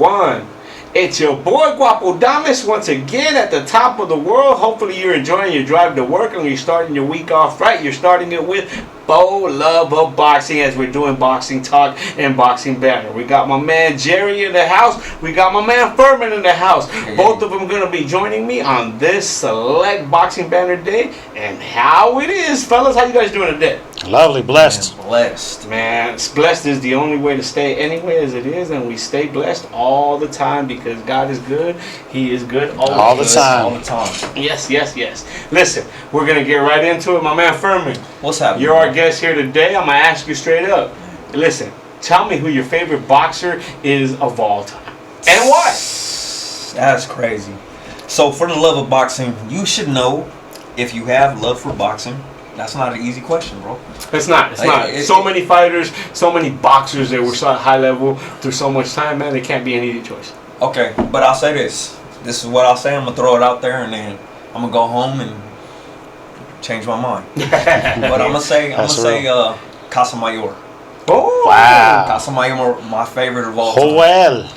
One. It's your boy Guapo Damas once again at the top of the world. Hopefully you're enjoying your drive to work and you're starting your week off right. You're starting it with 4luvofboxing boxing as we're doing boxing talk and boxing banner. We got my man Jerry in the house. We got my man Furman in the house. Both of them going to be joining me on this select boxing banner day. And how it is, fellas. How you guys doing today? Lovely, blessed. Man, blessed. Man, blessed is the only way to stay anyway as it is, and we stay blessed all the time because God is good. He is good all the time. All the time. Yes, yes, yes. Listen, we're going to get right into it. My man Furman, what's happening? You're our guest here today. I'm going to ask you straight up. Listen, tell me who your favorite boxer is of all time and why. That's crazy. So, for the love of boxing, you should know if you have love for boxing. That's not an easy question, bro. It's not. It's not. So many fighters, so many boxers that were so high level through so much time, man. It can't be an easy choice. Okay, but I'll say this. This is what I'll say. I'm going to throw it out there, and then I'm going to go home and change my mind. But I'm going to say Casamayor. Oh, wow. Casamayor, my favorite of all time. Joel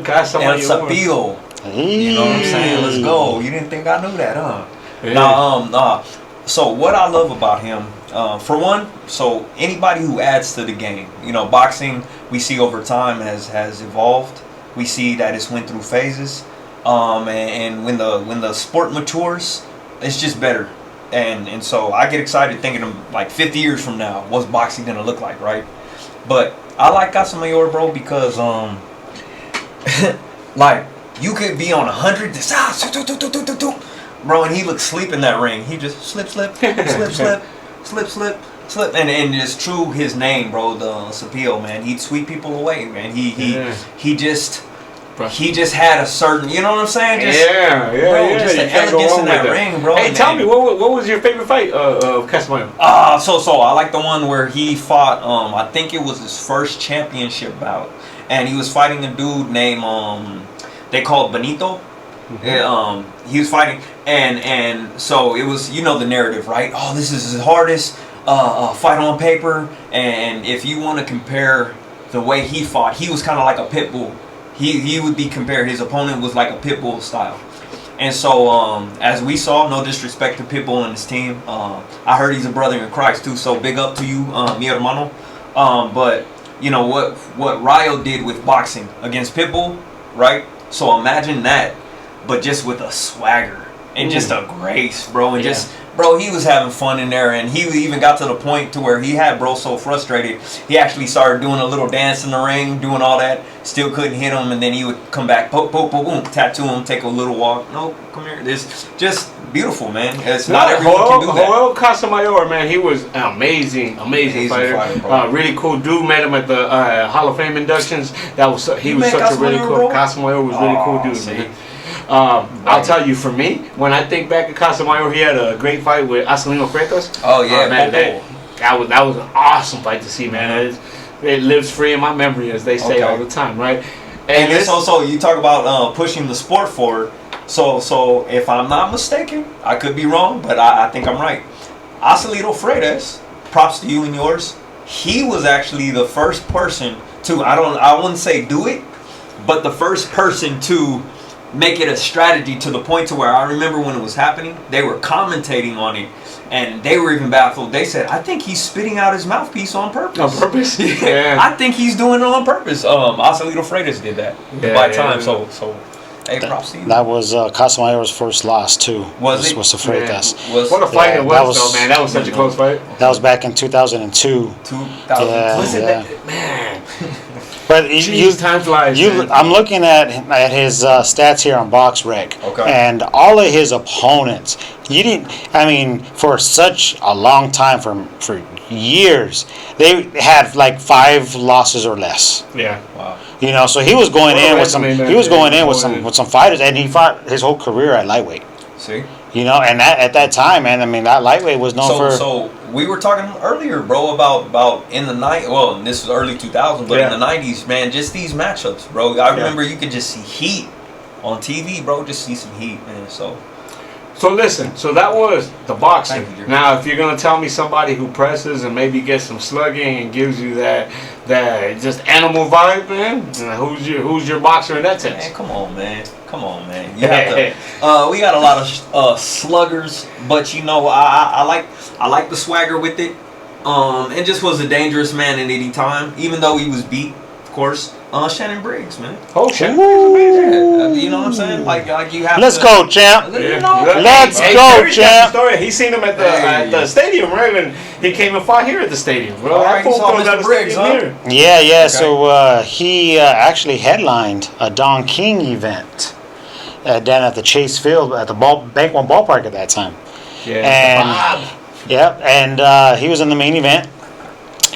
Casamayor. El Sapio. You know what I'm saying? Let's go. You didn't think I knew that, huh? Yeah. Now, so what I love about him, for one, so anybody who adds to the game, you know, boxing we see over time has evolved. We see that it's went through phases, and when the sport matures, it's just better. And so I get excited thinking of like 50 years from now, what's boxing gonna look like, right? But I like Casamayor, bro, because like you could be on 100, bro, and he looks sleep in that ring. He just slip, and it's true his name, bro. The Sapio, man. He'd sweep people away, man. He just had a certain, you know what I'm saying? Just, bro, just the elegance in that ring, bro. Hey, tell me, what was your favorite fight of Casamayor? So I like the one where he fought. I think it was his first championship bout, and he was fighting a dude named they called Benito. Mm-hmm. He was fighting, and so it was, you know, the narrative, right? Oh, this is his hardest fight on paper, and if you want to compare the way he fought, he was kind of like a pit bull. He would be compared. His opponent was like a pit bull style, and so as we saw, no disrespect to Pitbull and his team. I heard he's a brother in Christ too, so big up to you, mi hermano. But you know what Ryo did with boxing against Pitbull, right? So imagine that. But just with a swagger and just a grace, bro, and he was having fun in there, and he even got to the point to where he had bro so frustrated, he actually started doing a little dance in the ring, doing all that, still couldn't hit him, and then he would come back, poke, boom, tattoo him, take a little walk. No, come here. This just beautiful, man. It's not everyone can do that. Joel Casamayor, man, he was an amazing fighter, bro. Really cool dude. Met him at the Hall of Fame inductions. He was such a really cool. Casamayor was really cool dude, man. I'll tell you, for me, when I think back at Casamayor, he had a great fight with Freitas. Oh yeah, man, that was an awesome fight to see, man. It lives free in my memory, as they say all the time, right? And it's also, you talk about pushing the sport forward. So if I'm not mistaken, I could be wrong, but I think I'm right. Freitas, props to you and yours. He was actually the first person to, I wouldn't say do it, but the first person to make it a strategy to the point to where I remember when it was happening, they were commentating on it, and they were even baffled. They said, I think he's spitting out his mouthpiece on purpose. On purpose? Yeah. I think he's doing it on purpose. Freitas did that by time. So hey, props to you. That was Casamayor's first loss too. Was Freitas. What a fight it was, though, man. That was such a close fight. That was back in 2002. Man. But time flies. I'm looking at his stats here on BoxRec, and all of his opponents. For such a long time, for years, they had like 5 losses or less. Yeah. Wow. You know, so he was going in with some. He was going in with some fighters, and he fought his whole career at lightweight. See. You know, and at that time, man, that lightweight was known for. So we were talking earlier, bro, about in the night. Well, this was early 2000s, but in the 90s, man, just these matchups, bro. I remember you could just see heat on TV, bro. Just see some heat, man. So listen. So that was the boxing. Now, if you're gonna tell me somebody who presses and maybe gets some slugging and gives you that that just animal vibe, man. Who's your boxer in that sense? Man, come on, man. You have to. We got a lot of sluggers, but you know, I like the swagger with it. And just was a dangerous man at any time, even though he was beat, of course. Shannon Briggs, man. Oh, Shannon Briggs is amazing. You know what I'm saying? Like you have. Let's go, champ. You know, Let's go, champ. He seen him at the stadium, right? When he came and fought here at the stadium, bro. All right, you saw Mr. Briggs, huh? Yeah. Okay. So he actually headlined a Don King event down at the Chase Field at the Bank One Ballpark at that time. Yeah. And he was in the main event.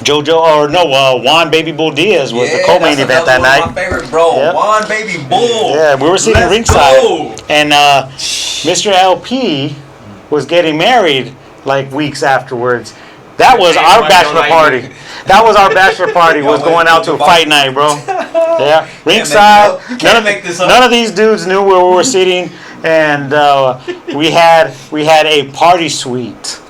Juan Baby Bull Diaz was the co-main event that night. My favorite, bro. Yep. Juan Baby Bull. Yeah, we were sitting ringside, go. and Mr. LP was getting married like weeks afterwards. That was our bachelor party. That was our bachelor party. Was going out to a fight night, bro. Yeah, ringside. None of these dudes knew where we were sitting, and we had a party suite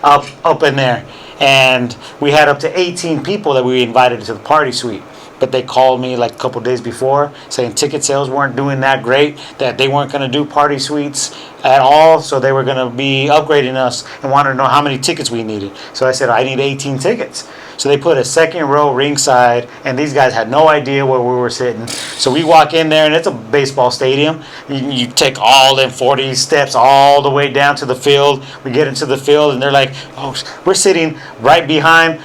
up in there. And we had up to 18 people that we invited to the party suite. But they called me like a couple days before saying ticket sales weren't doing that great, that they weren't going to do party suites at all, so they were going to be upgrading us and wanted to know how many tickets we needed. So I said, I need 18 tickets. So they put a second row ringside, and these guys had no idea where we were sitting. So we walk in there, and it's a baseball stadium. You take all them 40 steps all the way down to the field. We get into the field, and they're like, oh, we're sitting right behind,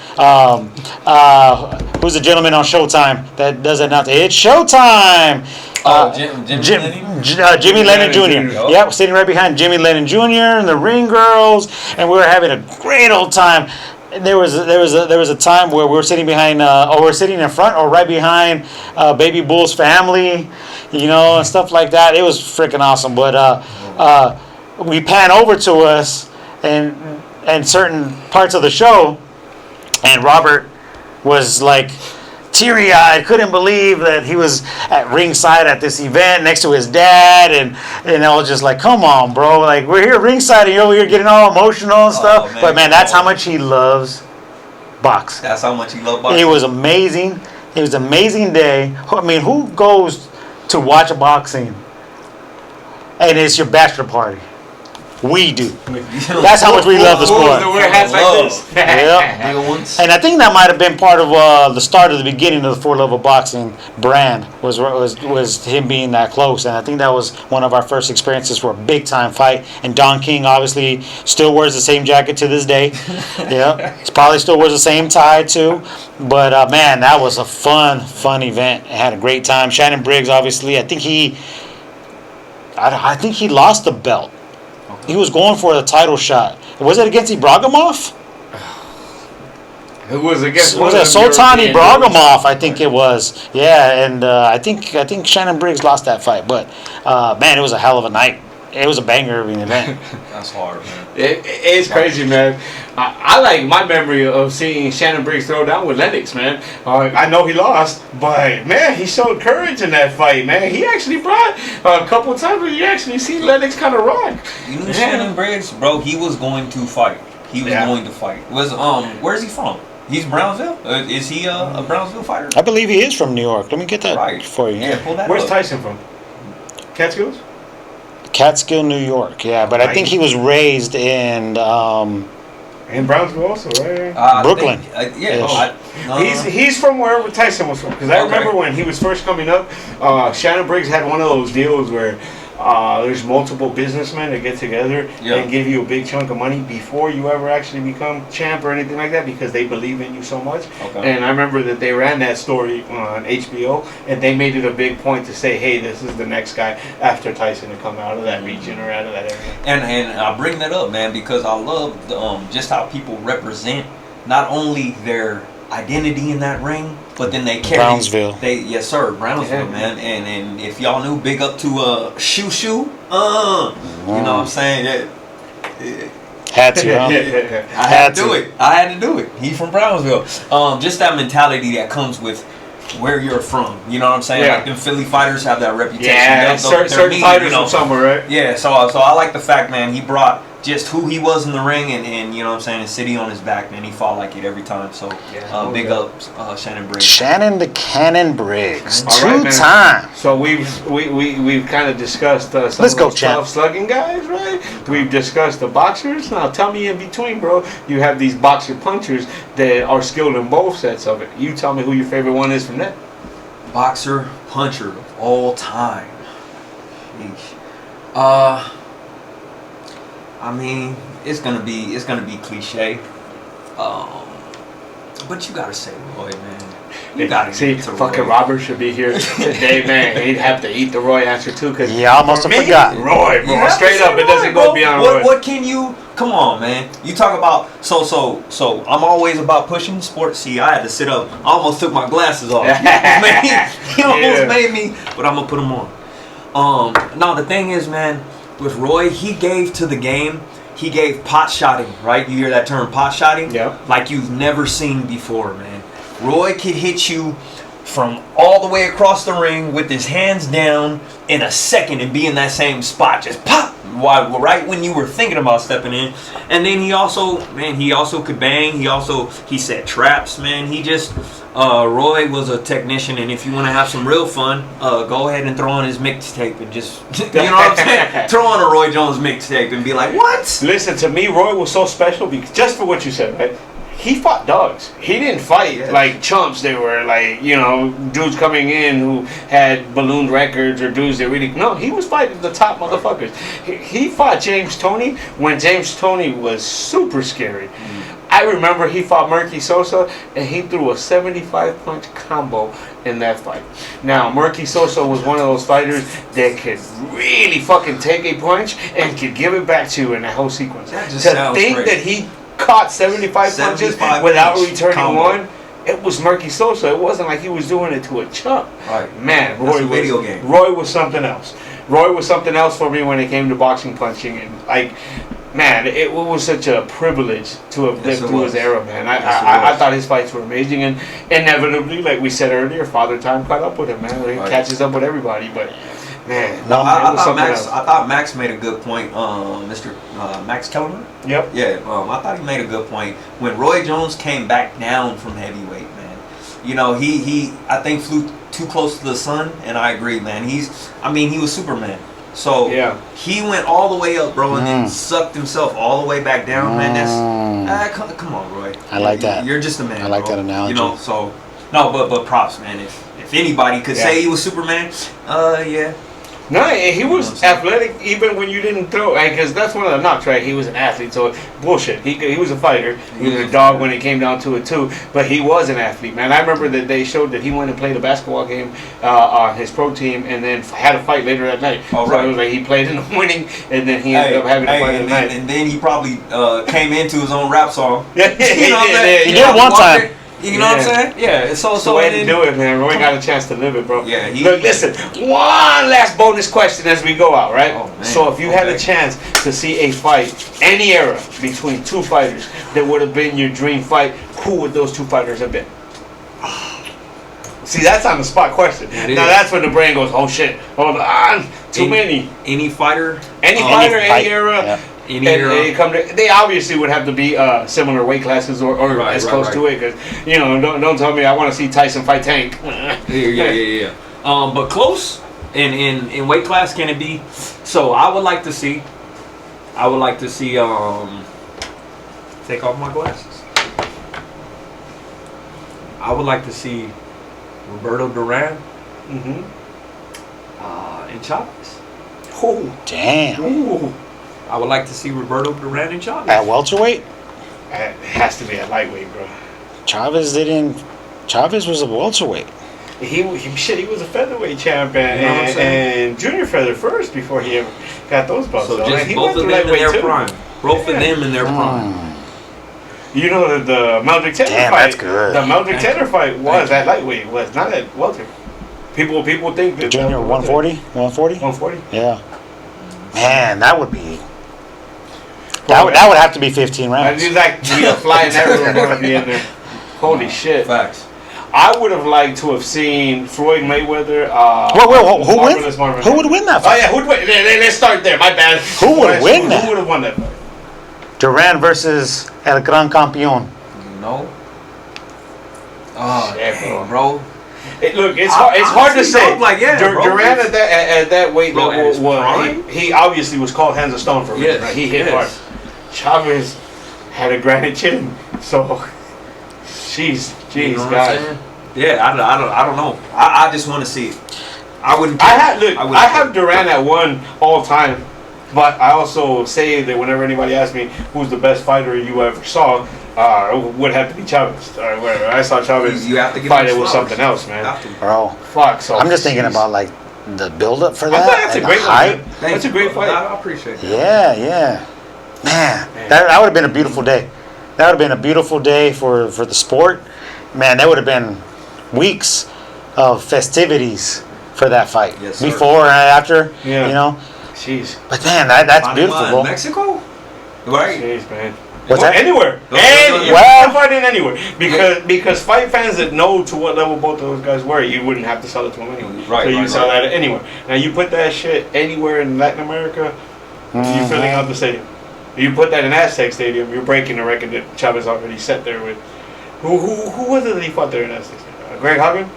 who's the gentleman on Showtime that does it now? It's Showtime! Jimmy Lennon Jr. Yeah, we're sitting right behind Jimmy Lennon Jr. and the Ring Girls, and we were having a great old time. And there was a time where we were sitting behind, or we're sitting in front, or right behind Baby Bull's family, and stuff like that. It was freaking awesome. But we pan over to us and certain parts of the show, and Robert was like teary-eyed, couldn't believe that he was at ringside at this event next to his dad, and I was just like, come on, bro, like, we're here ringside and you're over here getting all emotional and stuff. Man, but man, that's how much he loves boxing. That's how much he loves boxing. It was amazing. It was an amazing day. I mean, who goes to watch a boxing and it's your bachelor party? We do. That's how much we love the sport. Wear hats like this. Yep. And I think that might have been part of the start of the beginning of the 4luvofboxing brand was him being that close. And I think that was one of our first experiences for a big time fight. And Don King obviously still wears the same jacket to this day. Yeah, he probably still wears the same tie too. But man, that was a fun event. I had a great time. Shannon Briggs, obviously, I think he lost the belt. He was going for the title shot. Was it against Ibragimov? It was against Sultan Ibragimov, I think it was. Yeah, and I think Shannon Briggs lost that fight. But man, it was a hell of a night. It was a banger of an event. That's hard, man. It's crazy, man. I like my memory of seeing Shannon Briggs throw down with Lennox, man. I know he lost, but man, he showed courage in that fight, man. He actually brought a couple of times where you actually see Lennox kind of rock. You knew Shannon Briggs, bro. He was going to fight. He was going to fight. Where's he from? He's Brownsville. Is he a Brownsville fighter? I believe he is from New York. Let me get that for you. Yeah, pull that Where's up. Tyson from? Catskills? Catskill, New York. Yeah, but I think he was raised in Brownsville also, right? Brooklyn. He's from wherever Tyson was from. Because I remember when he was first coming up, Shannon Briggs had one of those deals where there's multiple businessmen that get together and give you a big chunk of money before you ever actually become champ or anything like that, because they believe in you so much. And I remember that they ran that story on HBO, and they made it a big point to say, hey, this is the next guy after Tyson to come out of that region or out of that area. And I bring that up, man, because I love just how people represent not only their identity in that ring, but then they carry Brownsville. Yes, sir, Brownsville, man. And if y'all knew, big up to Shoo Shoo. You know what I'm saying? Had to, huh? I had to do it. He from Brownsville. Just that mentality that comes with where you're from. You know what I'm saying? Like them Philly fighters have that reputation. Yeah, certain fighters from somewhere, right? Yeah. So I like the fact, man. He brought just who he was in the ring, and you know what I'm saying, and City on his back, man, he fought like it every time. So big up Shannon Briggs. Shannon the Cannon Briggs, All right, time. So we've kind of discussed some Let's of go, those champ. tough slugging guys, right? We've discussed the boxers. Now tell me in between, bro. You have these boxer punchers that are skilled in both sets of it. You tell me who your favorite one is from that. Boxer puncher of all time. Sheesh. I mean, it's gonna be cliche. But you gotta say Roy, man. You gotta see. give it to Fucking Roy. Robert should be here today, man. He'd have to eat the Roy answer too, cause Yeah, almost for me, forgot. Roy, bro. You have Straight to up, say it doesn't Roy, go bro. beyond Roy. What can you? Come on, man. You talk about so. I'm always about pushing the sport. See, I had to sit up. I almost took my glasses off. He almost made me, but I'm gonna put them on. Now the thing is, man, with Roy, he gave to the game. He gave pot shotting, right? You hear that term, pot shotting? Yeah. Like you've never seen before, man. Roy could hit you from all the way across the ring with his hands down in a second and be in that same spot, just pop, right when you were thinking about stepping in. And then he also could bang. He set traps, man. He just Roy was a technician, and if you want to have some real fun, go ahead and throw on his mixtape and just you know what I'm saying, throw on a Roy Jones mixtape and be like, what? Listen, to me, Roy was so special because just for what you said, right? He fought dogs. He didn't fight like chumps. They were like, you know, dudes coming in who had ballooned records or dudes that really... No, he was fighting the top motherfuckers. He fought James Toney when James Toney was super scary. I remember he fought Murky Sosa and he threw a 75-punch combo in that fight. Now, Murky Sosa was one of those fighters that could really fucking take a punch and could give it back to you in that whole sequence. That just To sounds think great. that he caught 75 punches without returning combo. one, it was Murky Sosa. It wasn't like he was doing it to a chump. Right. Man, That's a video game. Roy was something else. Roy was something else for me when it came to boxing punching. And like, man, it was such a privilege to have lived through his era, man. I thought his fights were amazing, and inevitably, like we said earlier, Father Time caught up with him, man. He catches up with everybody, but man, no, I else. thought Max made a good point. Mr. Max Kellerman. Yep. Yeah. I thought he made a good point when Roy Jones came back down from heavyweight, man. You know, he I think flew too close to the sun, and I agree, man. He was Superman. So he went all the way up, bro, and then sucked himself all the way back down, man. That's come on, Roy. I like that. You're just a man. I like bro. that analogy. You know, so no, but props, man. If anybody could say he was Superman, yeah. No, he was athletic even when you didn't throw, because that's one of the knocks, right? He was an athlete, so bullshit. He was a fighter. He was a dog when it came down to it too, but he was an athlete, man. I remember that they showed that he went and played a basketball game on his pro team, and then had a fight later that night. Oh, so right. it was like he played in the morning, and then he ended up having a fight at night. And then he probably came into his own rap song. You know what I'm saying? He did one time. You know what I'm saying? Yeah. It's the way to do it, man. Roy got a chance to live it, bro. Yeah. Look, listen. One last bonus question as we go out, right? Oh, man. So if you had a chance to see a fight, any era, between two fighters that would have been your dream fight, who would those two fighters have been? See, that's on the spot question. Now that's when the brain goes, oh shit, hold on, too many. Any fighter? Any fighter, any era. Yeah. Any era. They obviously would have to be similar weight classes or as close to it, because don't tell me I want to see Tyson fight Tank. Yeah. But close in weight class can it be? So I would like to see. Take off my glasses. I would like to see Roberto Duran. And Chavez. Oh, damn. Ooh. I would like to see Roberto Duran and Chavez. At welterweight? It has to be a lightweight, bro. Chavez was a welterweight. He was a featherweight champ and junior feather first before he ever got those belts. So just he both of them in their prime. Both of them in their prime. You know the Meldrick Taylor Damn, fight. that's good. The Meldrick Taylor fight was at lightweight, was not at welter. People think that Junior 140? 140? 140. Yeah. Man, that would be. That would have to be 15 rounds. I'd like to be a fly in that room to be in there. Holy shit. Facts. I would have liked to have seen Floyd Mayweather. Who would win that Oh fight? yeah, who'd win? Let's start there. My bad. Who would win that? Who would have won that fight? Durant versus El Gran Campeón. You know. Oh, Shit, dang, bro. Look, it's hard to say. Like, yeah, Durant at that weight Bro, at his level, prime? he obviously was called hands of stone for a reason. Yes, Right? He hit yes. hard. Chavez had a granite chin, so jeez, You know what I'm God. saying? Yeah, I don't know. I just want to see it. I wouldn't. I have Durant at 1 all time, but I also say that whenever anybody asks me who's the best fighter you ever saw, it would have to be Chavez. Whatever. I saw Chavez You have to give fight him it with flowers. something else, man. Have to. Bro, Fuck. So I'm just thinking jeez. about like the build up for I that. thought that's a and great the one. hype. Man. That's a great fight. I appreciate that. Yeah. Man, that would have been a beautiful day. That would have been a beautiful day for the sport. Man, that would have been weeks of festivities for that fight. Yes, sir. Before and after, Yeah. you know. Jeez. But man, that's Panama beautiful, and bro. Mexico, right? Jeez, man. What's Well, that? Anywhere. No, You well- can fight in anywhere. Because fight fans that know to what level both of those guys were, you wouldn't have to sell it to them anyway. Right, so you right, sell right. that anywhere. Now you put that shit anywhere in Latin America, you're filling out the stadium. You put that in Aztec Stadium, you're breaking the record that Chavez already set there with. Who was it that he fought there in Aztec Stadium? Greg Hogan?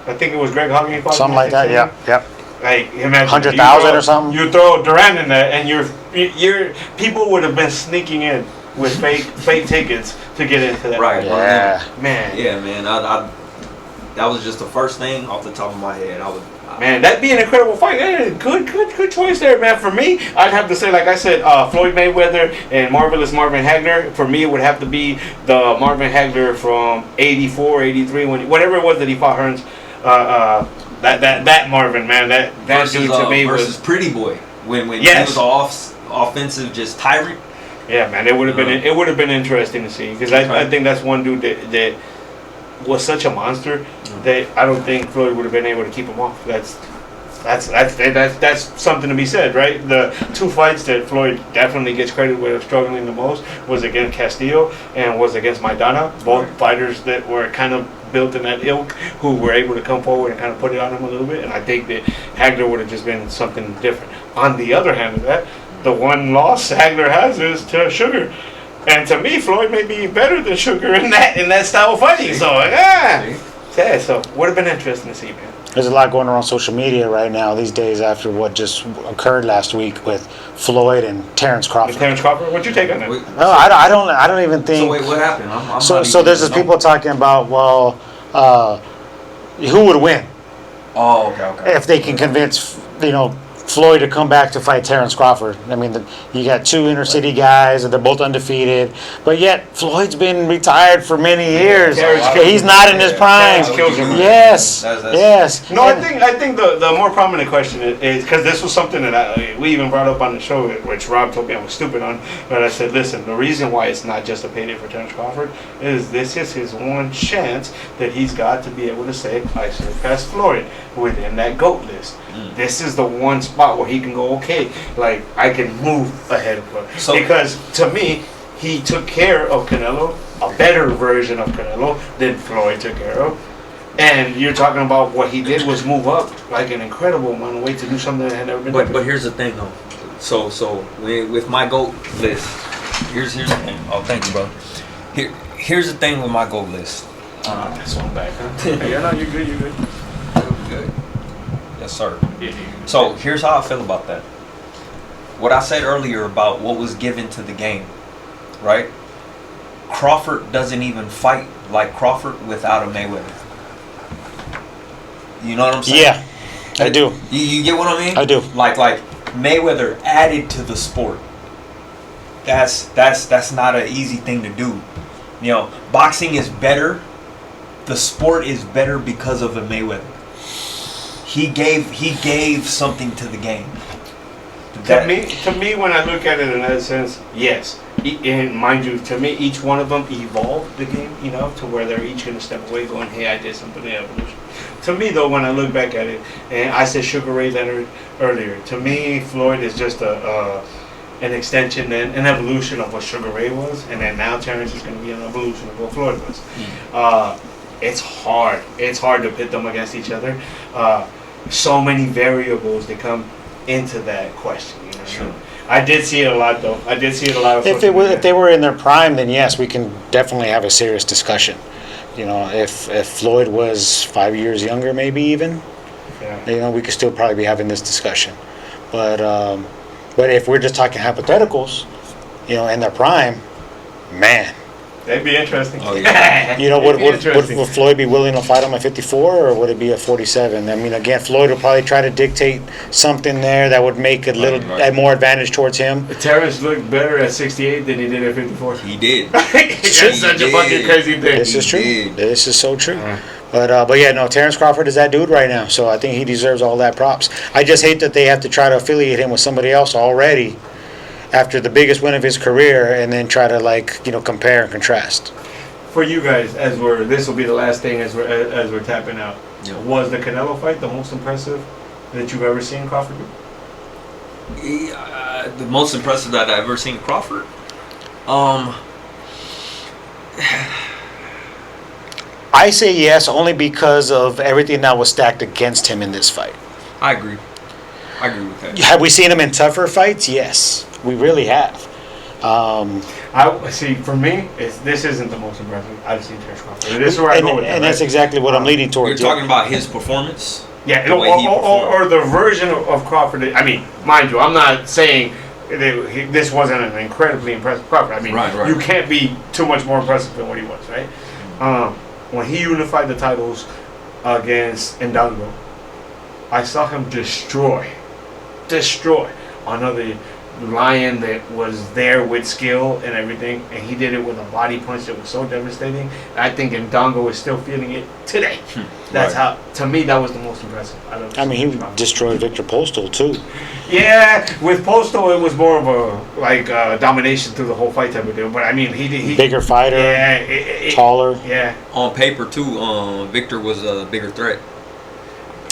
I think it was Greg Hogan he fought Something in like that. Aztec Yep. Stadium. Like imagine 100,000 or something? You throw Durant in there, and your people would have been sneaking in with fake tickets to get into that. Right. Yeah. Man. Yeah, man. I that was just the first thing off the top of my head. Man, that'd be an incredible fight. Yeah, good choice there, man. For me, I'd have to say, like I said, Floyd Mayweather and Marvelous Marvin Hagler. For me, it would have to be the Marvin Hagler from 84, 83, whatever it was that he fought Hearns. That Marvin, man, that versus, dude to me versus was Pretty Boy when Yes. he was offensive, just tyrant. yeah, man. It would have been interesting to see because I think that's one dude that was such a monster that I don't think Floyd would have been able to keep him off. That's something to be said, right? The two fights that Floyd definitely gets credit with struggling the most was against Castillo and was against Maidana, both fighters that were kind of built in that ilk who were able to come forward and kind of put it on him a little bit. And I think that Hagler would have just been something different. On the other hand of that, the one loss Hagler has is to Sugar. And to me, Floyd may be better than Sugar in that style of fighting. So, yeah, so would have been interesting to see, man. There's a lot going around social media right now these days after what just occurred last week with Floyd and Terrence Crawford. Terrence Crawford, what'd you take on that? No, I don't even think. So wait, what happened? I'm So not there's even just people talking about who would win Oh, okay. if they can convince Floyd to come back to fight Terrence Crawford. I mean, you got two inner city guys, and they're both undefeated. But yet, Floyd's been retired for many years. He's not in his prime. Terrence kills him. Yes, That's- yes. No, I think the more prominent question is because this was something that we even brought up on the show, which Rob told me I was stupid on. But I said, listen, the reason why it's not just a payday for Terrence Crawford is this is his one chance that he's got to be able to say I surpassed Floyd within that GOAT list. This is the one spot where he can go, okay, like I can move ahead of Floyd. Because to me, he took care of Canelo, a better version of Canelo than Floyd took care of. And you're talking about what he did was move up like an incredible amount of weight to do something that had never been done. But here's the thing though. So with my GOAT list, here's the thing. Oh, thank you, bro. Here's the thing with my GOAT list. That's one back, huh? Yeah, no, you're good. Good. Yes, sir. Yeah. So here's how I feel about that. What I said earlier about what was given to the game, right? Crawford doesn't even fight like Crawford without a Mayweather. You know what I'm saying? Yeah, I do. You get what I mean? I do. Like Mayweather added to the sport. That's not an easy thing to do. You know, boxing is better. The sport is better because of a Mayweather. He gave something to the game. To me, when I look at it in that sense, yes. And mind you, to me, each one of them evolved the game enough to where they're each going to step away going, hey, I did something in evolution. To me, though, when I look back at it, and I said Sugar Ray Leonard earlier, to me, Floyd is just an extension and an evolution of what Sugar Ray was, and then now Terrence is going to be an evolution of what Floyd was. It's hard. It's hard to pit them against each other. So many variables that come into that question. You know? Sure. I did see it a lot, though. I did see it a lot. If they were in their prime, then yes, we can definitely have a serious discussion. You know, if Floyd was 5 years younger, maybe even, you know, we could still probably be having this discussion. But if we're just talking hypotheticals, you know, in their prime, man. That'd be interesting. Oh, yeah. You know, would Floyd be willing to fight him at 54, or would it be at 47? I mean, again, Floyd would probably try to dictate something there that would make a little more advantage towards him. Terrence looked better at 68 than he did at 54. He did. It's such a fucking crazy thing. This is true. This is so true. But yeah, no, Terrence Crawford is that dude right now, so I think he deserves all that props. I just hate that they have to try to affiliate him with somebody else already after the biggest win of his career, and then try to, like, you know, compare and contrast. For you guys, this will be the last thing as we're tapping out. Yeah. Was the Canelo fight the most impressive that you've ever seen Crawford do? The most impressive that I've ever seen Crawford. I say yes, only because of everything that was stacked against him in this fight. I agree with that. Have we seen him in tougher fights? Yes, we really have. I see. For me, this isn't the most impressive I've seen Terrence Crawford. This is where I go with that, and that's exactly what I'm leading towards. You're talking about his performance. Yeah, or the version of Crawford. I mean, mind you, I'm not saying this wasn't an incredibly impressive Crawford. I mean, you can't be too much more impressive than what he was, right? When he unified the titles against Ndango, I saw him destroy another lion that was there with skill and everything, and he did it with a body punch that was so devastating. I think Ndango is still feeling it today. That's how, to me, that was the most impressive. I mean, he destroyed Victor Postal too. Yeah, with Postal it was more of a domination through the whole fight type of deal. But I mean, he bigger fighter, taller. Yeah, on paper too, Victor was a bigger threat.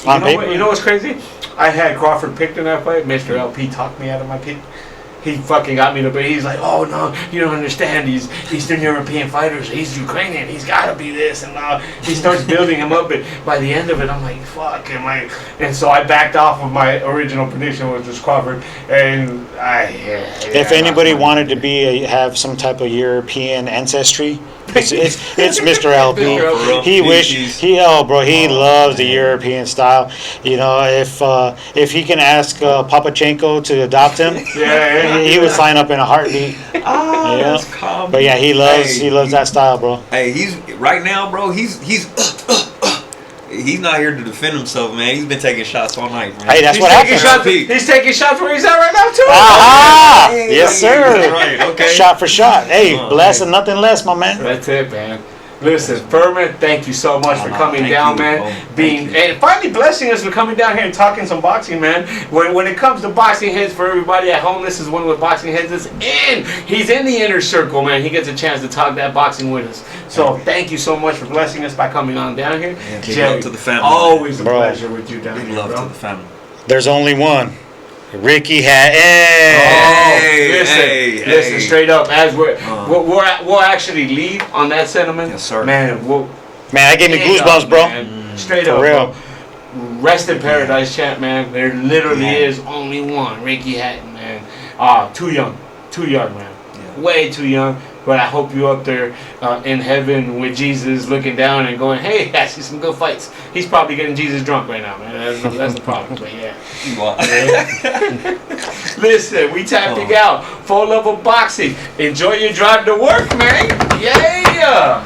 You know what's crazy? I had Crawford picked in that fight. Mr. LP talked me out of my pick. He fucking got me to bet. He's like, oh no, you don't understand. He's Eastern European fighters. He's Ukrainian. He's got to be this. And he starts building him up. But by the end of it, I'm like, fuck. And so I backed off of my original prediction, which was Crawford. And if anybody wanted to have some type of European ancestry, it's Mr. LP. He loves the European style. You know, if he can ask Papachenko to adopt him, he would sign up in a heartbeat. That's common. But yeah, he loves that style, bro. Hey, he's right now, bro. He's not here to defend himself, man. He's been taking shots all night, man. Hey, that's what happens. He's taking shots where he's at right now, too. Ah, yes, sir. Right, okay. Shot for shot. Hey, bless and nothing less, my man. That's it, man. Listen, Furman, thank you so much for coming down, man. And finally blessing us for coming down here and talking some boxing, man. When it comes to boxing heads for everybody at home, this is one of the boxing heads that's in. He's in the inner circle, man. He gets a chance to talk that boxing with us. So thank you so much for blessing us by coming on down here. Big love to the family. Always a pleasure with you down here, big love to the family. There's only one. Ricky Hatton. Listen, straight up, as we'll actually leave on that sentiment. Yes, sir. Man, that gave me goosebumps, bro. Man. Straight up, real. Bro. Rest in paradise, champ, man. There literally is only one, Ricky Hatton, man. Too young, man. Yeah. Way too young. But I hope you up there in heaven with Jesus, looking down and going, "Hey, I see some good fights." He's probably getting Jesus drunk right now, man. That's the problem. But yeah. Listen, we tapping out. 4 Love of Boxing. Enjoy your drive to work, man. Yeah.